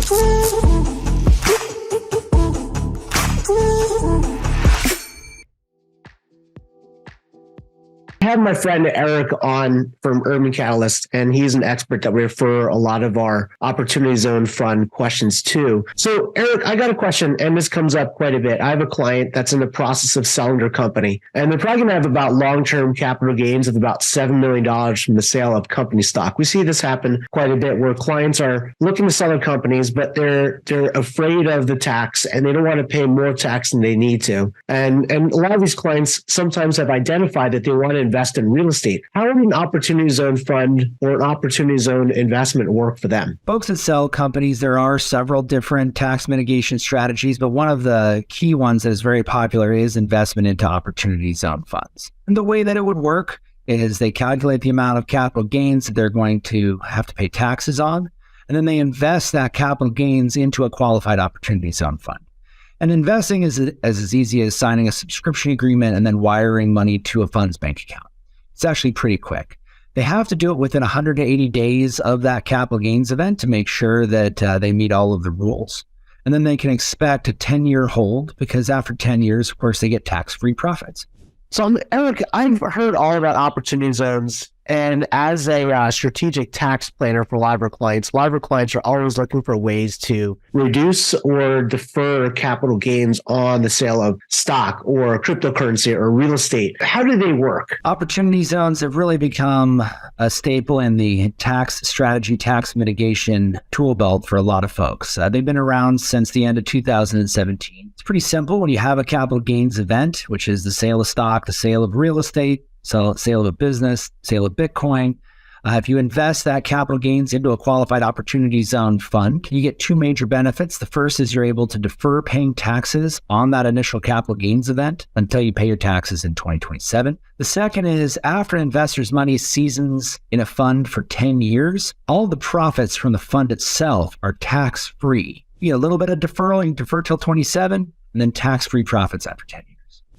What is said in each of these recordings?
I have my friend Eric on from Urban Catalyst, and he's an expert that we refer a lot of our Opportunity Zone Fund questions to. So, Eric, I got a question, and this comes up quite a bit. I have a client that's in the process of selling their company, and they're probably going to have about long-term capital gains of about $7 million from the sale of company stock. We see this happen quite a bit where clients are looking to sell their companies, but they're afraid of the tax, and they don't want to pay more tax than they need to. And a lot of these clients sometimes have identified that they want to invest in real estate. How would an Opportunity Zone fund or an Opportunity Zone investment work for them? Folks that sell companies, there are several different tax mitigation strategies, but one of the key ones that is very popular is investment into Opportunity Zone funds. And the way that it would work is they calculate the amount of capital gains that they're going to have to pay taxes on, and then they invest that capital gains into a qualified Opportunity Zone fund. And investing is as easy as signing a subscription agreement and then wiring money to a fund's bank account. It's actually pretty quick. They have to do it within 180 days of that capital gains event to make sure that they meet all of the rules. And then they can expect a 10-year hold because after 10 years, of course, they get tax-free profits. So, Eric, I've heard all about Opportunity Zones. And as a strategic tax planner for a lot of our clients are always looking for ways to reduce or defer capital gains on the sale of stock or cryptocurrency or real estate. How do they work? Opportunity zones have really become a staple in the tax strategy, tax mitigation tool belt for a lot of folks. They've been around since the end of 2017. It's pretty simple. When you have a capital gains event, which is the sale of stock, the sale of real estate, sale of a business, sale of Bitcoin. If you invest that capital gains into a qualified Opportunity Zone fund, you get two major benefits. The first is you're able to defer paying taxes on that initial capital gains event until you pay your taxes in 2027. The second is after investors' money seasons in a fund for 10 years, all the profits from the fund itself are tax-free. You get a little bit of deferral, you defer till 27, and then tax-free profits after 10 years.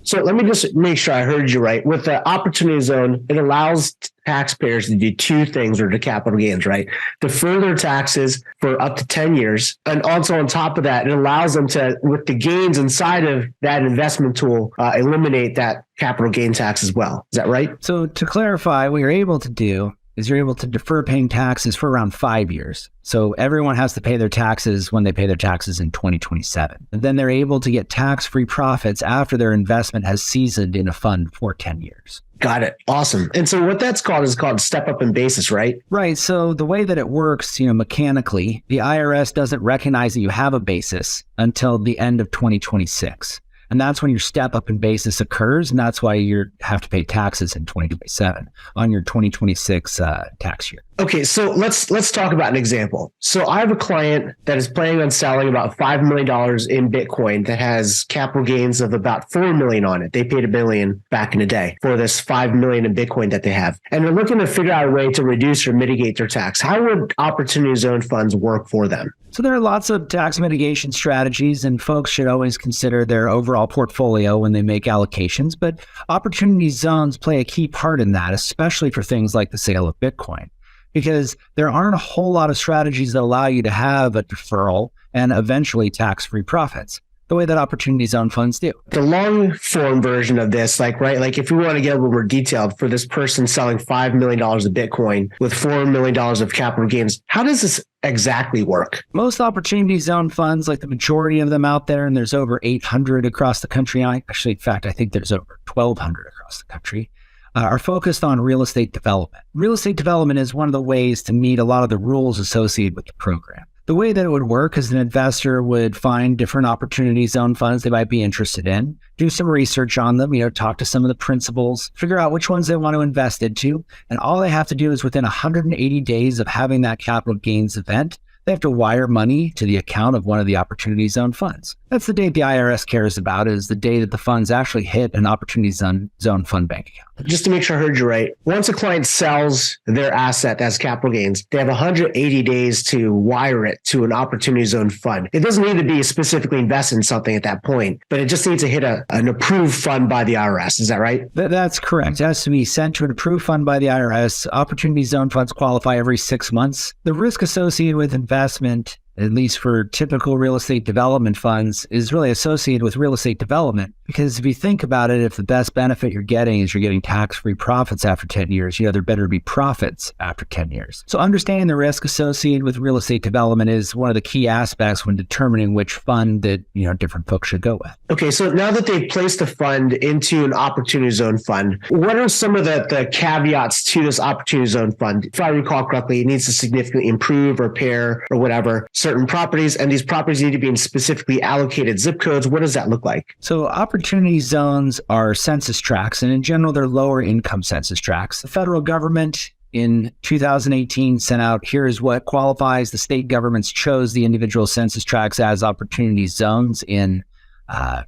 So let me just make sure I heard you right. With the Opportunity Zone, it allows taxpayers to do two things with the capital gains, right? Defer their taxes for up to 10 years. And also on top of that, it allows them to, with the gains inside of that investment tool, eliminate that capital gain tax as well. Is that right? So to clarify, what you're able to do is you're able to defer paying taxes for around 5 years. So everyone has to pay their taxes when they pay their taxes in 2027. And then they're able to get tax-free profits after their investment has seasoned in a fund for 10 years. Got it. Awesome. And so what that's called is called step up in basis, right? Right. So the way that it works, mechanically, the IRS doesn't recognize that you have a basis until the end of 2026. And that's when your step up in basis occurs. And that's why you have to pay taxes in 2027 on your 2026 tax year. Okay, so let's talk about an example. So I have a client that is planning on selling about $5 million in Bitcoin that has capital gains of about $4 million on it. They paid $1 million back in the day for this $5 million in Bitcoin that they have. And they're looking to figure out a way to reduce or mitigate their tax. How would Opportunity Zone funds work for them? So there are lots of tax mitigation strategies, and folks should always consider their overall portfolio when they make allocations. But Opportunity Zones play a key part in that, especially for things like the sale of Bitcoin, because there aren't a whole lot of strategies that allow you to have a deferral and eventually tax-free profits the way that Opportunity Zone funds do. The long form version of this, like if we want to get a little more detailed for this person selling $5 million of Bitcoin with $4 million of capital gains, how does this exactly work? Most Opportunity Zone funds, like the majority of them out there, and there's over 800 across the country. Actually, in fact, I think there's over 1,200 across the country, are focused on real estate development. Real estate development is one of the ways to meet a lot of the rules associated with the program. The way that it would work is an investor would find different Opportunity Zone funds they might be interested in, do some research on them, talk to some of the principals, figure out which ones they want to invest into. And all they have to do is within 180 days of having that capital gains event, they have to wire money to the account of one of the Opportunity Zone funds. That's the date the IRS cares about, is the day that the funds actually hit an Opportunity Zone fund bank account. Just to make sure I heard you right, once a client sells their asset as capital gains, they have 180 days to wire it to an Opportunity Zone fund. It doesn't need to be specifically invested in something at that point, but it just needs to hit an approved fund by the IRS. Is that right? That's correct. It has to be sent to an approved fund by the IRS. Opportunity Zone funds qualify every 6 months. The risk associated with investment at least for typical real estate development funds, is really associated with real estate development. Because if you think about it, if the best benefit you're getting is you're getting tax-free profits after 10 years, there better be profits after 10 years. So understanding the risk associated with real estate development is one of the key aspects when determining which fund that, different folks should go with. Okay, so now that they've placed a fund into an opportunity zone fund, what are some of the caveats to this opportunity zone fund? If I recall correctly, it needs to significantly improve, repair, or whatever certain properties, and these properties need to be in specifically allocated zip codes. What does that look like? So opportunity zones are census tracts, and in general, they're lower income census tracts. The federal government in 2018 sent out, here is what qualifies. The state governments chose the individual census tracts as opportunity zones in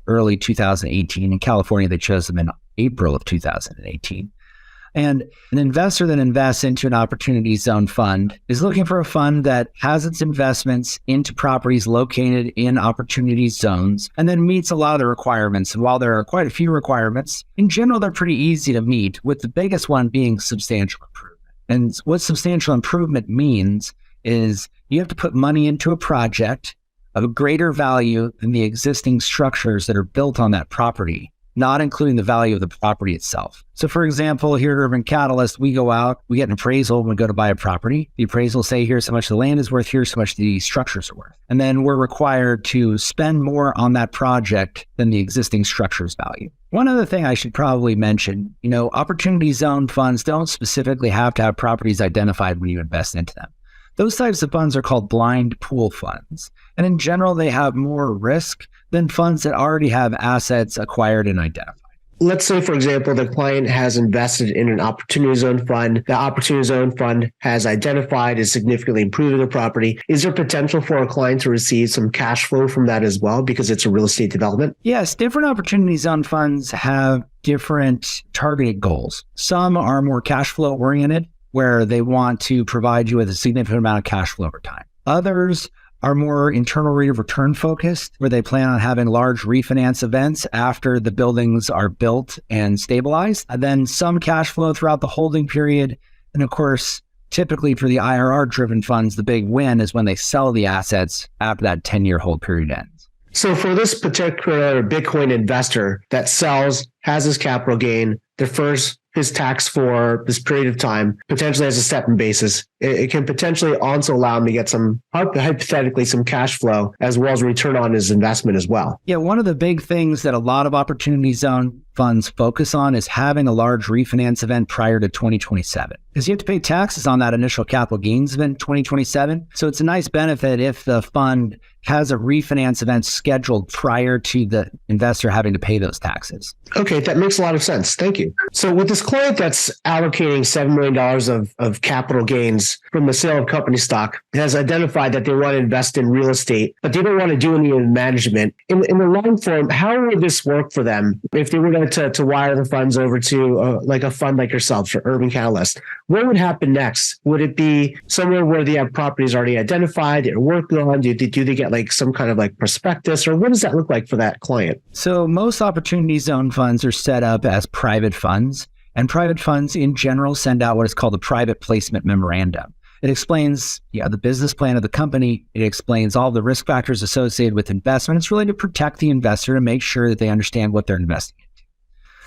early 2018. In California, they chose them in April of 2018. And an investor that invests into an opportunity zone fund is looking for a fund that has its investments into properties located in opportunity zones and then meets a lot of the requirements. And while there are quite a few requirements, in general, they're pretty easy to meet, with the biggest one being substantial improvement. And what substantial improvement means is you have to put money into a project of a greater value than the existing structures that are built on that property, not including the value of the property itself. So for example, here at Urban Catalyst, we go out, we get an appraisal when we go to buy a property. The appraisal will say, here's how much the land is worth, here's how much the structures are worth. And then we're required to spend more on that project than the existing structure's value. One other thing I should probably mention, opportunity zone funds don't specifically have to have properties identified when you invest into them. Those types of funds are called blind pool funds. And in general, they have more risk than funds that already have assets acquired and identified. Let's say, for example, the client has invested in an opportunity zone fund. The opportunity zone fund has identified is significantly improving the property. Is there potential for a client to receive some cash flow from that as well because it's a real estate development? Yes, different opportunity zone funds have different targeted goals. Some are more cash flow oriented, where they want to provide you with a significant amount of cash flow over time. Others are more internal rate of return focused, where they plan on having large refinance events after the buildings are built and stabilized. And then some cash flow throughout the holding period. And of course, typically for the IRR driven funds, the big win is when they sell the assets after that 10-year hold period ends. So for this particular Bitcoin investor that sells, has his capital gain, defers his tax for this period of time, potentially as a step-in basis, it can potentially also allow him to get some, hypothetically, some cash flow as well as return on his investment as well. Yeah, one of the big things that a lot of opportunity zone funds focus on is having a large refinance event prior to 2027. Because you have to pay taxes on that initial capital gains event in 2027. So it's a nice benefit if the fund has a refinance event scheduled prior to the investor having to pay those taxes. Okay, that makes a lot of sense. Thank you. So with this client that's allocating $7 million of capital gains from the sale of company stock, has identified that they want to invest in real estate, but they don't want to do any management. In the long form, how would this work for them if they were going to wire the funds over to like a fund like yourself, for Urban Catalyst? What would happen next? Would it be somewhere where they have properties already identified, they're working on? Do they get like some kind of like prospectus, or what does that look like for that client? So most opportunity zone funds are set up as private funds, and private funds in general send out what is called a private placement memorandum. It explains the business plan of the company. It explains all the risk factors associated with investment. It's really to protect the investor and make sure that they understand what they're investing into.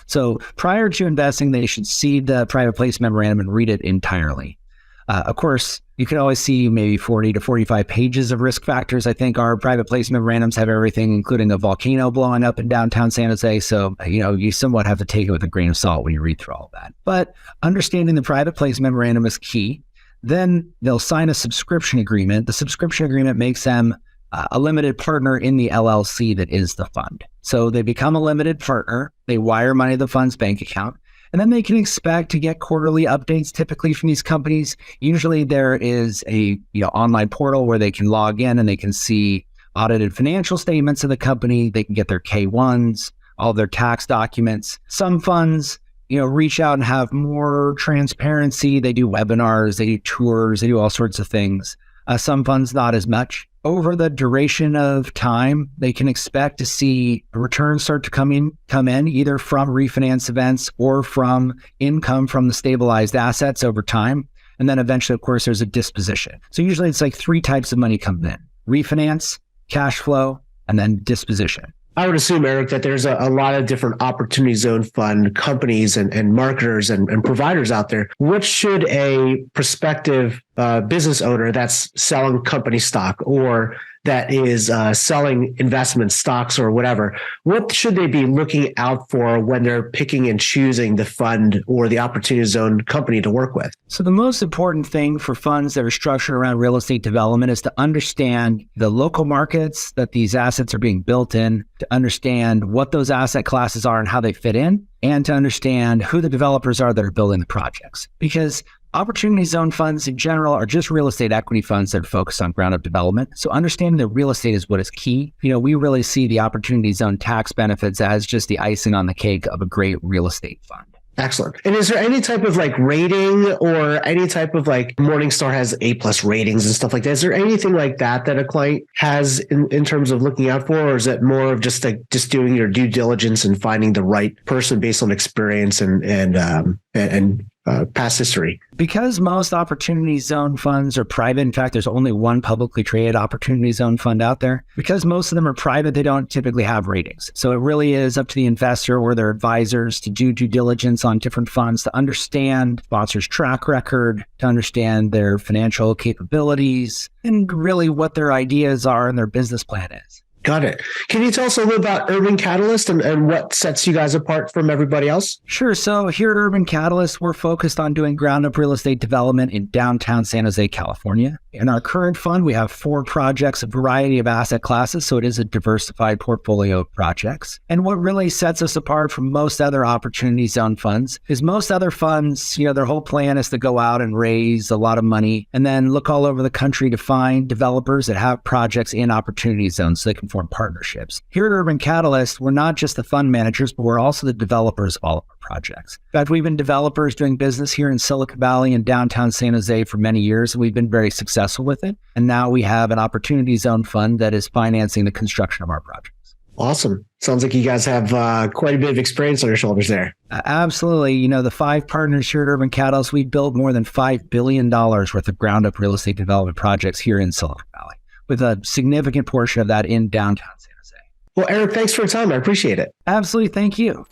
So prior to investing, they should see the private placement memorandum and read it entirely. Of course, you can always see maybe 40 to 45 pages of risk factors. I think our private placement memorandums have everything, including a volcano blowing up in downtown San Jose. So, you somewhat have to take it with a grain of salt when you read through all of that. But understanding the private placement memorandum is key. Then they'll sign a subscription agreement. The subscription agreement makes them a limited partner in the LLC that is the fund. So they become a limited partner. They wire money to the fund's bank account. And then they can expect to get quarterly updates typically from these companies. Usually there is a online portal where they can log in and they can see audited financial statements of the company. They can get their K-1s, all their tax documents. Some funds, reach out and have more transparency. They do webinars, they do tours, they do all sorts of things. Some funds not as much. Over the duration of time, they can expect to see returns start to come in either from refinance events or from income from the stabilized assets over time. And then eventually, of course, there's a disposition. So usually it's like three types of money come in. refinance, cash flow, and then disposition. I would assume, Eric, that there's a lot of different opportunity zone fund companies and marketers and providers out there. What should a prospective business owner that's selling company stock or that is selling investment stocks or whatever, what should they be looking out for when they're picking and choosing the fund or the opportunity zone company to work with? So the most important thing for funds that are structured around real estate development is to understand the local markets that these assets are being built in, to understand what those asset classes are and how they fit in, and to understand who the developers are that are building the projects. Because opportunity zone funds in general are just real estate equity funds that are focused on ground up development. So understanding that real estate is what is key. We really see the opportunity zone tax benefits as just the icing on the cake of a great real estate fund. Excellent. And is there any type of rating or any type of Morningstar has A+ ratings and stuff like that? Is there anything like that a client has in terms of looking out for, or is it more of just doing your due diligence and finding the right person based on experience and past history? Because most opportunity zone funds are private, in fact, there's only one publicly traded opportunity zone fund out there. Because most of them are private, they don't typically have ratings. So it really is up to the investor or their advisors to do due diligence on different funds, to understand sponsors' track record, to understand their financial capabilities, and really what their ideas are and their business plan is. Got it. Can you tell us a little about Urban Catalyst and what sets you guys apart from everybody else? Sure. So here at Urban Catalyst, we're focused on doing ground up real estate development in downtown San Jose, California. In our current fund, we have 4 projects, a variety of asset classes. So it is a diversified portfolio of projects. And what really sets us apart from most other opportunity zone funds is most other funds, their whole plan is to go out and raise a lot of money and then look all over the country to find developers that have projects in opportunity zones so they can form partnerships. Here at Urban Catalyst, we're not just the fund managers, but we're also the developers of all of our projects. In fact, we've been developers doing business here in Silicon Valley and downtown San Jose for many years, and we've been very successful with it. And now we have an opportunity zone fund that is financing the construction of our projects. Awesome. Sounds like you guys have quite a bit of experience on your shoulders there. Absolutely. The 5 partners here at Urban Catalyst, we built more than $5 billion worth of ground up real estate development projects here in Silicon Valley, with a significant portion of that in downtown San Jose. Well, Eric, thanks for your time. I appreciate it. Absolutely. Thank you.